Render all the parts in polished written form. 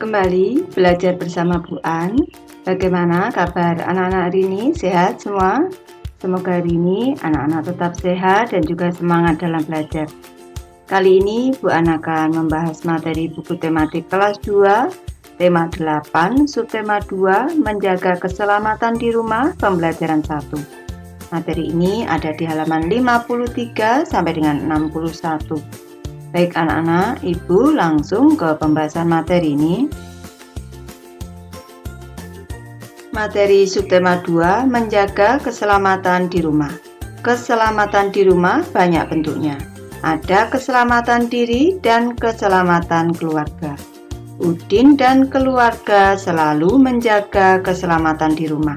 Kembali belajar bersama Bu An. Bagaimana kabar anak-anak hari ini? Sehat semua? Semoga hari ini anak-anak tetap sehat dan juga semangat dalam belajar. Kali ini Bu An akan membahas materi buku tematik kelas 2, tema 8, subtema 2, menjaga keselamatan di rumah, pembelajaran 1. Materi ini ada di halaman 53 sampai dengan 61. Baik anak-anak, Ibu langsung ke pembahasan materi ini. Materi subtema 2, menjaga keselamatan di rumah. Keselamatan di rumah banyak bentuknya. Ada keselamatan diri dan keselamatan keluarga. Udin dan keluarga selalu menjaga keselamatan di rumah.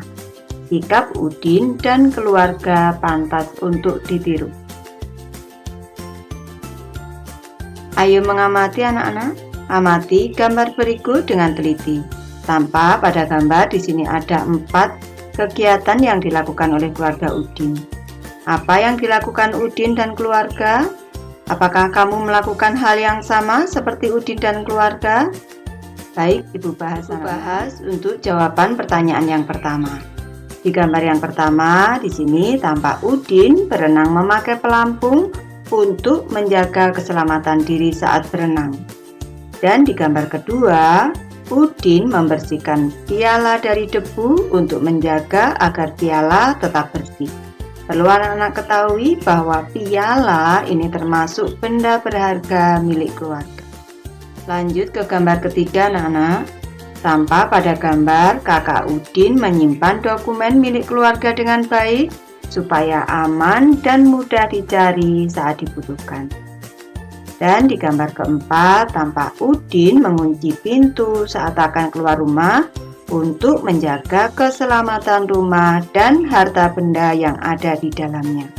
Sikap Udin dan keluarga pantas untuk ditiru. Ayo mengamati anak-anak. Amati gambar berikut dengan teliti. Tanpa pada gambar di sini ada 4 kegiatan yang dilakukan oleh keluarga Udin. Apa yang dilakukan Udin dan keluarga? Apakah kamu melakukan hal yang sama seperti Udin dan keluarga? Baik, Ibu bahas untuk jawaban pertanyaan yang pertama. Di gambar yang pertama, di sini tampak Udin berenang memakai pelampung untuk menjaga keselamatan diri saat berenang. Dan di gambar kedua, Udin membersihkan piala dari debu untuk menjaga agar piala tetap bersih. Perlu anak-anak ketahui bahwa piala ini termasuk benda berharga milik keluarga. Lanjut ke gambar ketiga anak-anak. Tampak pada gambar kakak Udin menyimpan dokumen milik keluarga dengan baik supaya aman dan mudah dicari saat dibutuhkan. Dan di gambar keempat tampak Udin mengunci pintu saat akan keluar rumah untuk menjaga keselamatan rumah dan harta benda yang ada di dalamnya.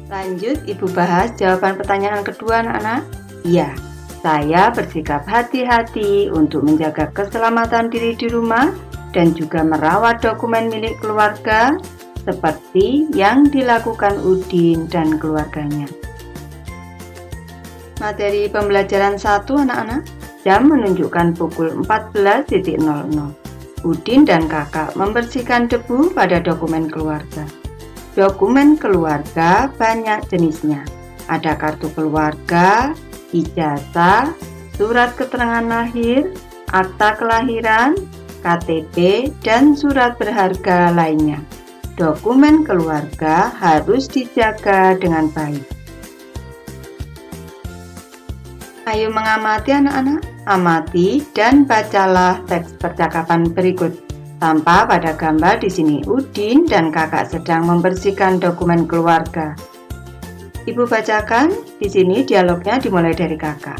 Lanjut, Ibu bahas jawaban pertanyaan kedua anak-anak. Iya, saya bersikap hati-hati untuk menjaga keselamatan diri di rumah dan juga merawat dokumen milik keluarga seperti yang dilakukan Udin dan keluarganya. Materi pembelajaran 1 anak-anak. Jam menunjukkan pukul 14.00. Udin dan kakak membersihkan debu pada dokumen keluarga. Dokumen keluarga banyak jenisnya. Ada kartu keluarga, ijazah, surat keterangan lahir, akta kelahiran, KTP, dan surat berharga lainnya. Dokumen keluarga harus dijaga dengan baik. Ayo mengamati anak-anak. Amati dan bacalah teks percakapan berikut. Tanpa pada gambar di sini Udin dan kakak sedang membersihkan dokumen keluarga. Ibu bacakan. Di sini dialognya dimulai dari kakak.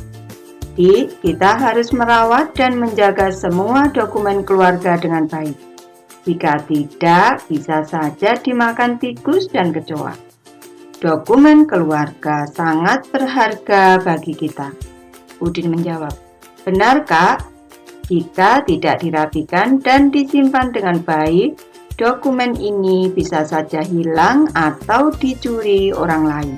Kita harus merawat dan menjaga semua dokumen keluarga dengan baik. Jika tidak, bisa saja dimakan tikus dan kecoa. Dokumen keluarga sangat berharga bagi kita. Udin menjawab, benar Kak? Jika tidak dirapikan dan disimpan dengan baik, dokumen ini bisa saja hilang atau dicuri orang lain.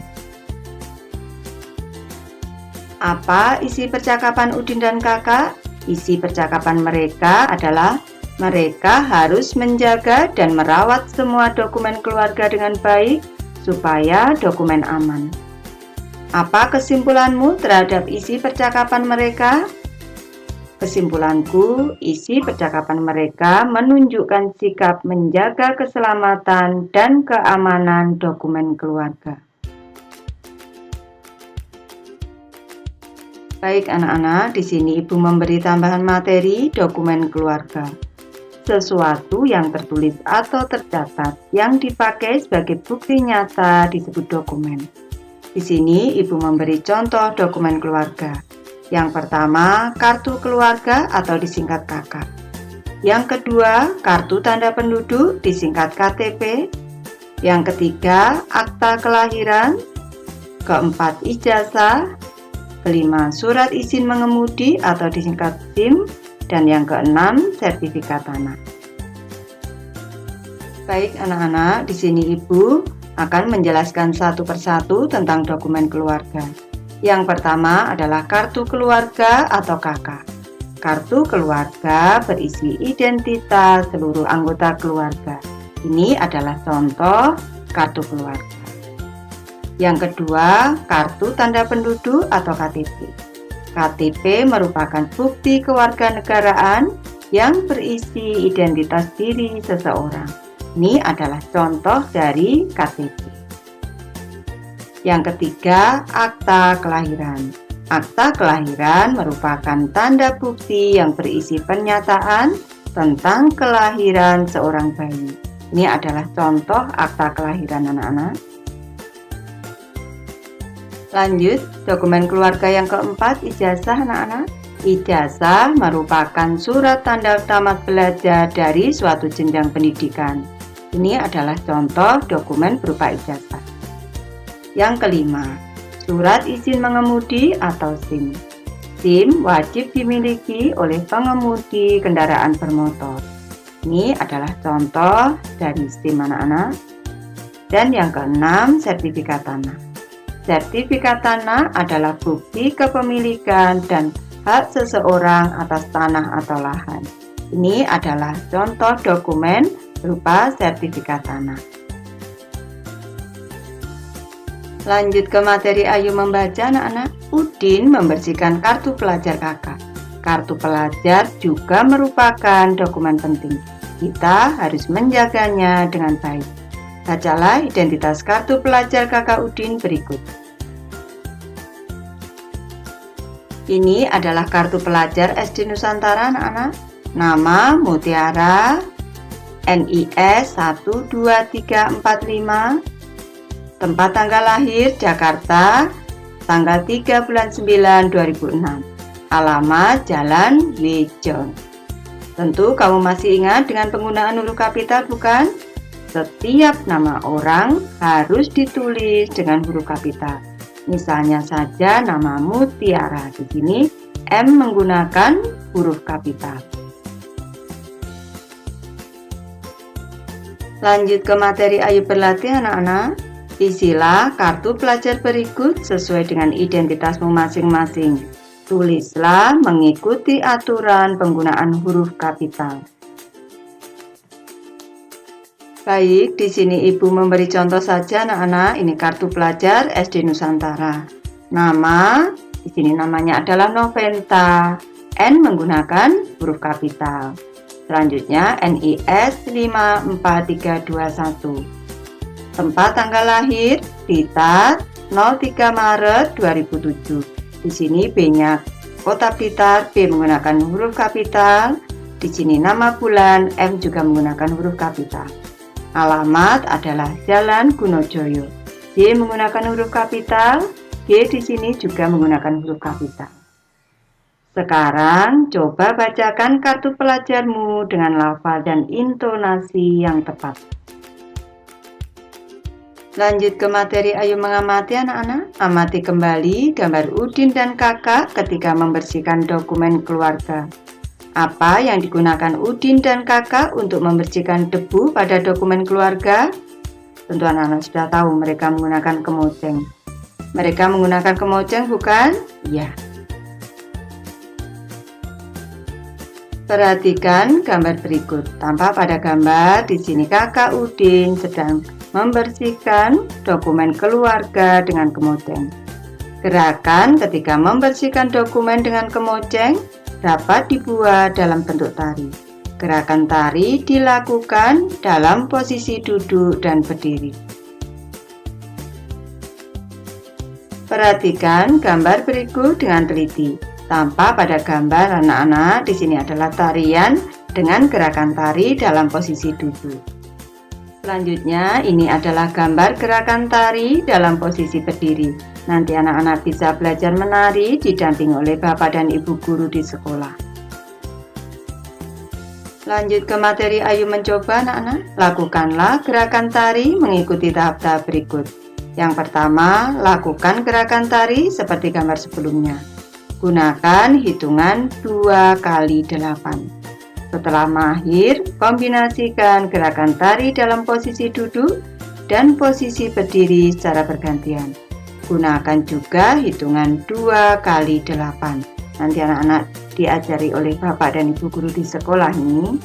Apa isi percakapan Udin dan kakak? Isi percakapan mereka adalah mereka harus menjaga dan merawat semua dokumen keluarga dengan baik supaya dokumen aman. Apa kesimpulanmu terhadap isi percakapan mereka? Kesimpulanku, isi percakapan mereka menunjukkan sikap menjaga keselamatan dan keamanan dokumen keluarga. Baik anak-anak, di sini Ibu memberi tambahan materi dokumen keluarga. Sesuatu yang tertulis atau tercatat yang dipakai sebagai bukti nyata disebut dokumen. Di sini Ibu memberi contoh dokumen keluarga. Yang pertama, kartu keluarga atau disingkat KK. Yang kedua, kartu tanda penduduk disingkat KTP. Yang ketiga, akta kelahiran. Keempat, ijazah. Kelima, surat izin mengemudi atau disingkat SIM, dan yang keenam, sertifikat tanah. Baik anak-anak, di sini Ibu akan menjelaskan satu persatu tentang dokumen keluarga. Yang pertama adalah kartu keluarga atau KK. Kartu keluarga berisi identitas seluruh anggota keluarga. Ini adalah contoh kartu keluarga. Yang kedua, kartu tanda penduduk atau KTP. KTP merupakan bukti kewarganegaraan yang berisi identitas diri seseorang. Ini adalah contoh dari KTP. Yang ketiga, akta kelahiran. Akta kelahiran merupakan tanda bukti yang berisi pernyataan tentang kelahiran seorang bayi. Ini adalah contoh akta kelahiran anak-anak. Lanjut, dokumen keluarga yang keempat, ijazah anak-anak. Ijazah merupakan surat tanda tamat belajar dari suatu jenjang pendidikan. Ini adalah contoh dokumen berupa ijazah. Yang kelima, surat izin mengemudi atau SIM. SIM wajib dimiliki oleh pengemudi kendaraan bermotor. Ini adalah contoh dari SIM anak-anak. Dan yang keenam, sertifikat tanah. Sertifikat tanah adalah bukti kepemilikan dan hak seseorang atas tanah atau lahan. Ini adalah contoh dokumen berupa sertifikat tanah. Lanjut ke materi Ayu membaca anak-anak. Udin membersihkan kartu pelajar kakak. Kartu pelajar juga merupakan dokumen penting. Kita harus menjaganya dengan baik. Bacalah identitas kartu pelajar kakak Udin berikut. Ini adalah kartu pelajar SD Nusantara anak-anak. Nama Mutiara, NIS 12345. Tempat tanggal lahir Jakarta, tanggal 3 bulan 9 2006. Alamat Jalan Lejon. Tentu kamu masih ingat dengan penggunaan huruf kapital bukan? Setiap nama orang harus ditulis dengan huruf kapital. Misalnya saja nama Mutiara. Di sini M menggunakan huruf kapital. Lanjut ke materi Ayu berlatih anak-anak. Isilah kartu pelajar berikut sesuai dengan identitasmu masing-masing. Tulislah mengikuti aturan penggunaan huruf kapital. Baik, di sini Ibu memberi contoh saja anak-anak. Ini kartu pelajar SD Nusantara. Nama, di sini namanya adalah Noventa. N menggunakan huruf kapital. Selanjutnya NIS 54321. Tempat tanggal lahir Blitar 03 Maret 2007. Di sini B-nya Kota Blitar, B menggunakan huruf kapital. Di sini nama bulan, M juga menggunakan huruf kapital. Alamat adalah Jalan Gunojoyo. J menggunakan huruf kapital, G di sini juga menggunakan huruf kapital. Sekarang coba bacakan kartu pelajarmu dengan lafal dan intonasi yang tepat. Lanjut ke materi Ayu mengamati anak-anak. Amati kembali gambar Udin dan kakak ketika membersihkan dokumen keluarga. Apa yang digunakan Udin dan kakak untuk membersihkan debu pada dokumen keluarga? Tentu anak-anak sudah tahu mereka menggunakan kemoceng. Mereka menggunakan kemoceng bukan? Ya. Perhatikan gambar berikut. Tampak pada gambar di sini kakak Udin sedang membersihkan dokumen keluarga dengan kemoceng. Gerakan ketika membersihkan dokumen dengan kemoceng dapat dibuat dalam bentuk tari. Gerakan tari dilakukan dalam posisi duduk dan berdiri. Perhatikan gambar berikut dengan teliti. Tampak pada gambar anak-anak di sini adalah tarian dengan gerakan tari dalam posisi duduk. Selanjutnya, ini adalah gambar gerakan tari dalam posisi berdiri. Nanti anak-anak bisa belajar menari didampingi oleh Bapak dan Ibu guru di sekolah. Lanjut ke materi Ayu mencoba anak-anak. Lakukanlah gerakan tari mengikuti tahap-tahap berikut. Yang pertama, lakukan gerakan tari seperti gambar sebelumnya. Gunakan hitungan 2 kali 8. Setelah mahir, kombinasikan gerakan tari dalam posisi duduk dan posisi berdiri secara bergantian. Gunakan juga hitungan 2 kali 8. Nanti anak-anak diajari oleh Bapak dan Ibu guru di sekolah ini.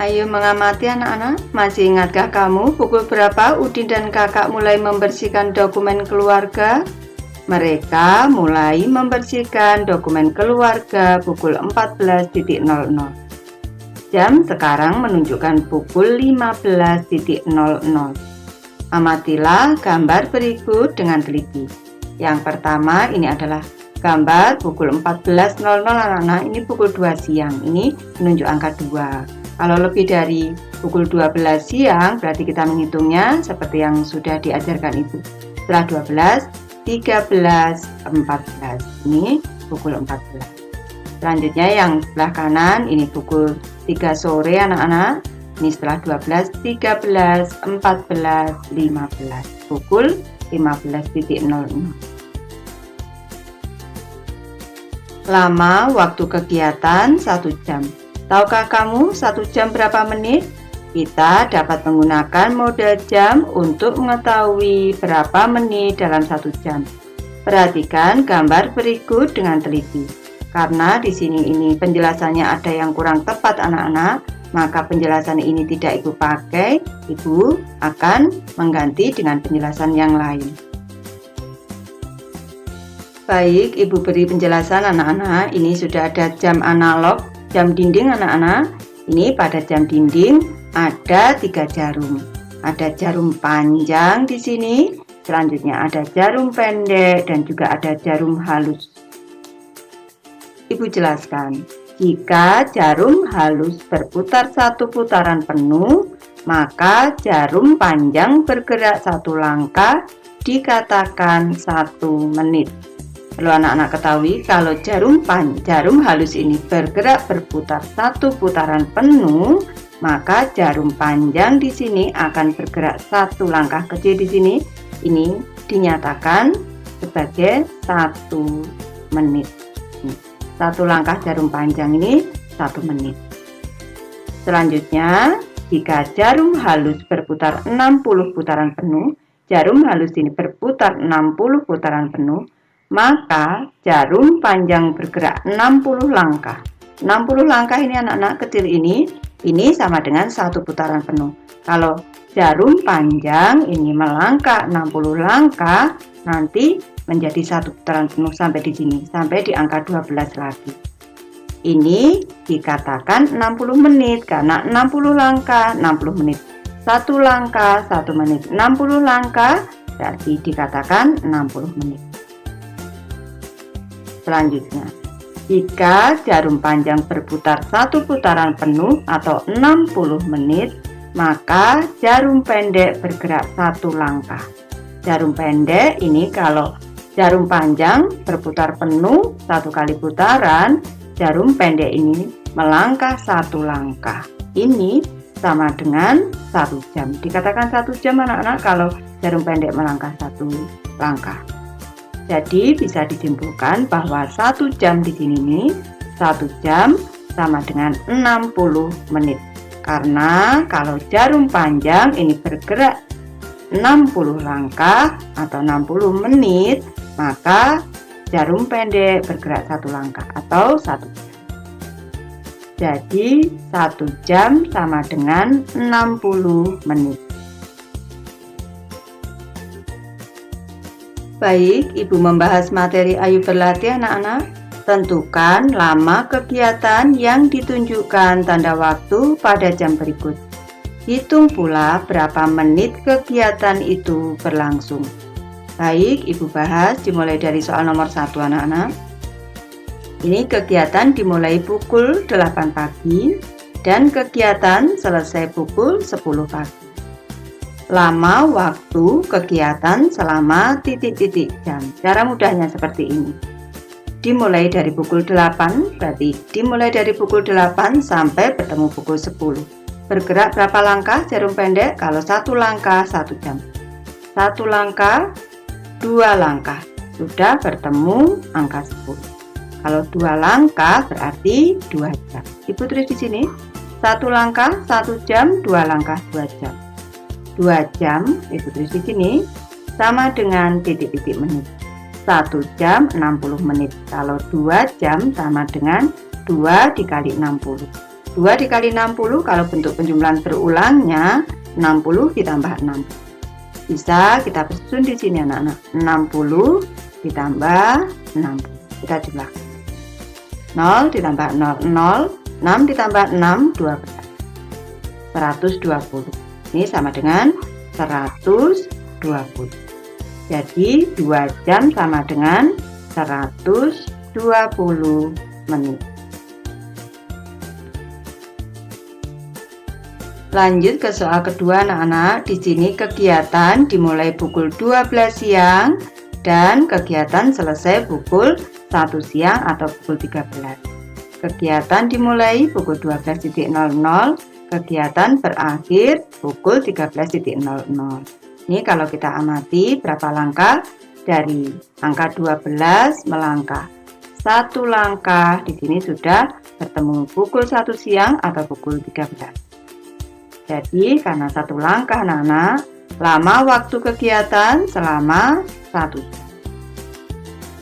Ayo mengamati anak-anak. Masih ingatkah kamu pukul berapa Udin dan kakak mulai membersihkan dokumen keluarga? Mereka mulai membersihkan dokumen keluarga pukul 14.00. Jam sekarang menunjukkan pukul 15.00. Amatilah gambar berikut dengan teliti. Yang pertama ini adalah gambar pukul 14.00 anak-anak, ini pukul 2 siang. Ini menunjuk angka 2. Kalau lebih dari pukul 12 siang berarti kita menghitungnya seperti yang sudah diajarkan Ibu. Setelah 12, 13, 14. Ini pukul 14. Selanjutnya yang sebelah kanan ini pukul 3 sore anak-anak. Ini setelah 12, 13, 14, 15. Pukul 15.00. Lama waktu kegiatan 1 jam. Tahukah kamu 1 jam berapa menit? Kita dapat menggunakan mode jam untuk mengetahui berapa menit dalam 1 jam. Perhatikan gambar berikut dengan teliti. Karena di sini ini penjelasannya ada yang kurang tepat anak-anak, maka penjelasan ini tidak Ibu pakai. Ibu akan mengganti dengan penjelasan yang lain. Baik, Ibu beri penjelasan anak-anak. Ini sudah ada jam analog, jam dinding anak-anak. Ini pada jam dinding ada 3 jarum. Ada jarum panjang di sini, selanjutnya ada jarum pendek dan juga ada jarum halus. Ibu jelaskan, jika jarum halus berputar 1 putaran penuh, maka jarum panjang bergerak 1 langkah dikatakan 1 menit. Perlu anak-anak ketahui kalau jarum halus ini berputar 1 putaran penuh, maka jarum panjang di sini akan bergerak 1 langkah kecil di sini. Ini dinyatakan sebagai 1 menit. 1 langkah jarum panjang ini 1 menit. Selanjutnya, jika jarum halus berputar 60 putaran penuh, jarum halus ini berputar 60 putaran penuh, maka jarum panjang bergerak 60 langkah. 60 langkah ini anak-anak kecil ini sama dengan 1 putaran penuh. Kalau jarum panjang ini melangkah 60 langkah, nanti menjadi 1 putaran penuh sampai di sini, sampai di angka 12 lagi. Ini dikatakan 60 menit karena 60 langkah 60 menit. 1 langkah 1 menit. 60 langkah berarti dikatakan 60 menit. Selanjutnya, jika jarum panjang berputar 1 putaran penuh atau 60 menit, maka jarum pendek bergerak 1 langkah. Jarum pendek ini kalau jarum panjang berputar penuh 1 kali putaran, jarum pendek ini melangkah 1 langkah. Ini sama dengan 1 jam. Dikatakan 1 jam anak-anak kalau jarum pendek melangkah 1 langkah. Jadi bisa disimpulkan bahwa 1 jam di sini nih, 1 jam sama dengan 60 menit. Karena kalau jarum panjang ini bergerak 60 langkah atau 60 menit, maka jarum pendek bergerak 1 langkah atau 1 jam. Jadi 1 jam sama dengan 60 menit. Baik, Ibu membahas materi Ayo Berlatih anak-anak. Tentukan lama kegiatan yang ditunjukkan tanda waktu pada jam berikut. Hitung pula berapa menit kegiatan itu berlangsung. Baik, Ibu bahas dimulai dari soal nomor 1 anak-anak. Ini kegiatan dimulai pukul 8 pagi dan kegiatan selesai pukul 10 pagi. Lama waktu kegiatan selama titik-titik jam. Cara mudahnya seperti ini. Dimulai dari pukul 8, berarti dimulai dari pukul 8 sampai bertemu pukul 10. Bergerak berapa langkah jarum pendek? Kalau 1 langkah 1 jam. 1 langkah, 2 langkah. Sudah bertemu angka 10. Kalau 2 langkah berarti 2 jam. Ibu tulis di sini. 1 langkah 1 jam, 2 langkah 2 jam. 2 jam, itu tulis di sini, sama dengan titik-titik menit. 1 jam 60 menit. Kalau 2 jam sama dengan 2 dikali 60. 2 dikali 60 kalau bentuk penjumlahan berulangnya 60 ditambah 60. Bisa kita susun di sini anak-anak. 60 ditambah 60. Kita jumlah. 0 ditambah 0, 0. 6 ditambah 6, 12. 120. Ini sama dengan 120. Jadi 2 jam sama dengan 120 menit. Lanjut ke soal kedua anak-anak. Di sini kegiatan dimulai pukul 12 siang dan kegiatan selesai pukul 1 siang atau pukul 13. Kegiatan dimulai pukul 12.00, kegiatan berakhir pukul 13.00. Ini kalau kita amati berapa langkah dari angka 12 melangkah 1 langkah, di sini sudah bertemu pukul 1 siang atau pukul 13. Jadi karena 1 langkah anak-anak, lama waktu kegiatan selama 1 jam.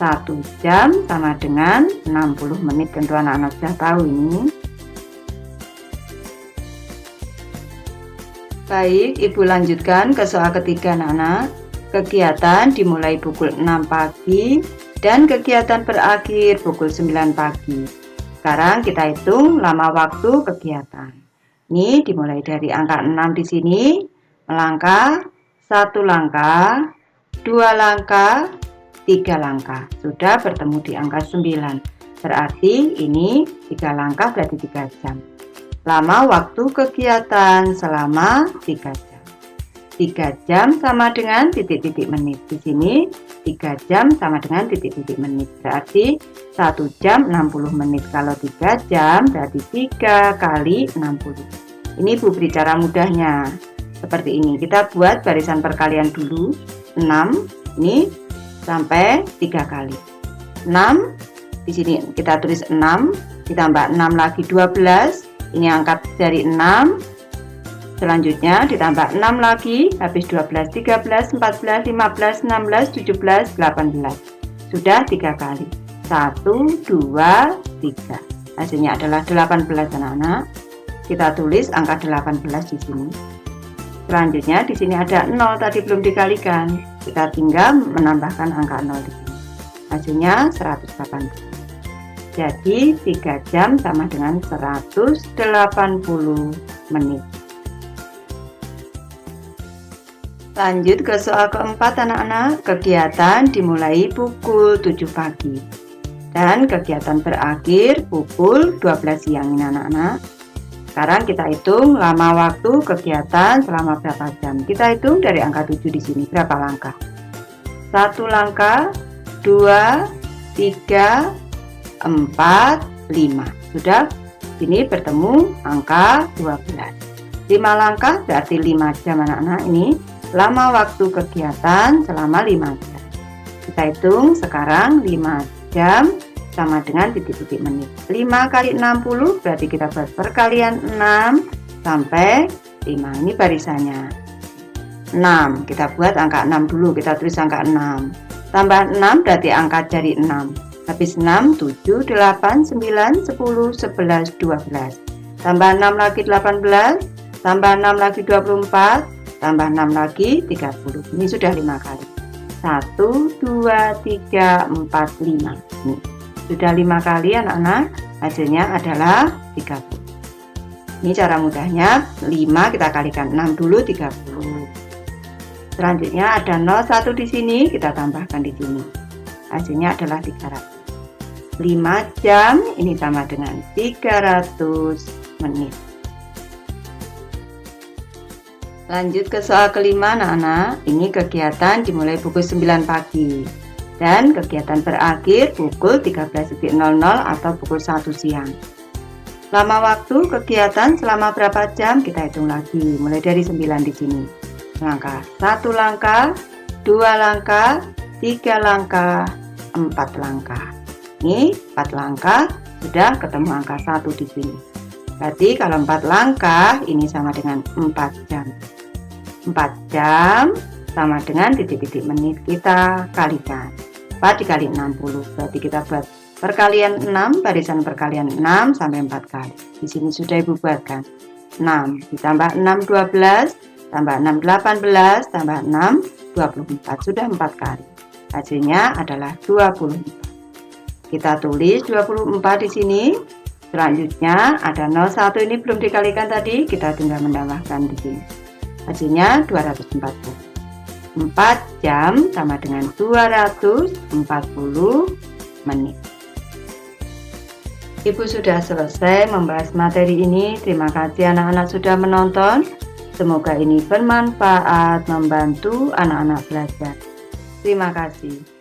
1 jam sama dengan 60 menit, tentu anak-anak sudah tahu ini. Baik, Ibu lanjutkan ke soal ketiga anak-anak. Kegiatan dimulai pukul 6 pagi dan kegiatan berakhir pukul 9 pagi. Sekarang kita hitung lama waktu kegiatan. Ini dimulai dari angka 6 di sini, melangkah 1 langkah, 2 langkah, 3 langkah. Sudah bertemu di angka 9. Berarti ini 3 langkah berarti 3 jam. Lama waktu kegiatan selama 3 jam. 3 jam sama dengan titik-titik menit. Di sini 3 jam sama dengan titik-titik menit. Berarti 1 jam 60 menit. Kalau 3 jam berarti 3 kali 60. Ini Ibu beri cara mudahnya. Seperti ini. Kita buat barisan perkalian dulu. 6 ini sampai 3 kali. 6 di sini kita tulis 6 ditambah 6 lagi 12. Ini angkat dari 6. Selanjutnya ditambah 6 lagi, habis 12, 13, 14, 15, 16, 17, 18. Sudah 3 kali. 1, 2, 3. Hasilnya adalah 18 anak-anak. Kita tulis angka 18 di sini. Selanjutnya di sini ada 0 tadi belum dikalikan. Kita tinggal menambahkan angka 0 di sini. Hasilnya 180. Jadi 3 jam sama dengan 180 menit. Lanjut ke soal keempat anak-anak. Kegiatan dimulai pukul 7 pagi dan kegiatan berakhir pukul 12 siang ini anak-anak. Sekarang kita hitung lama waktu kegiatan selama berapa jam. Kita hitung dari angka 7 di sini berapa langkah. 1 langkah, 2, 3, 4, 5. Sudah ini bertemu angka 12. 5 langkah berarti 5 jam anak-anak. Ini lama waktu kegiatan selama 5 jam. Kita hitung sekarang 5 jam sama dengan titik-titik menit. 5 kali 60 berarti kita buat perkalian 6 sampai 5. Ini barisannya 6. Kita buat angka 6 dulu. Kita tulis angka 6. Tambah 6 berarti angka jari 6. Habis 6, 7, 8, 9, 10, 11, 12. Tambah 6 lagi 18. Tambah 6 lagi 24. Tambah 6 lagi 30. Ini sudah 5 kali. 1, 2, 3, 4, 5. Ini sudah 5 kali anak-anak. Hasilnya adalah 30. Ini cara mudahnya. 5 kita kalikan 6 dulu 30. Selanjutnya ada 01 di sini, kita tambahkan di sini. Hasilnya adalah 300. 5 jam ini sama dengan 300 menit. Lanjut ke soal kelima anak-anak. Ini kegiatan dimulai pukul 9 pagi dan kegiatan berakhir pukul 13.00 atau pukul 1 siang. Lama waktu kegiatan selama berapa jam kita hitung lagi. Mulai dari 9 di sini. Langkah 1 langkah, 2 langkah, 3 langkah, 4 langkah. Ini 4 langkah sudah ketemu angka 1 di sini. Berarti kalau 4 langkah ini sama dengan 4 jam. 4 jam sama dengan titik-titik menit kita kalikan. 4 dikali 60, berarti kita buat perkalian 6, barisan perkalian 6 sampai 4 kali. Di sini sudah Ibu buatkan. 6 ditambah 6 12, tambah 6 18, tambah 6 24, sudah 4 kali. Hasilnya adalah 24. Kita tulis 24 di sini. Selanjutnya ada 01 ini belum dikalikan tadi, kita tinggal menambahkan di sini. Hasilnya 240. 4 jam sama dengan 240 menit. Ibu sudah selesai membahas materi ini. Terima kasih anak-anak sudah menonton. Semoga ini bermanfaat, membantu anak-anak belajar. Terima kasih.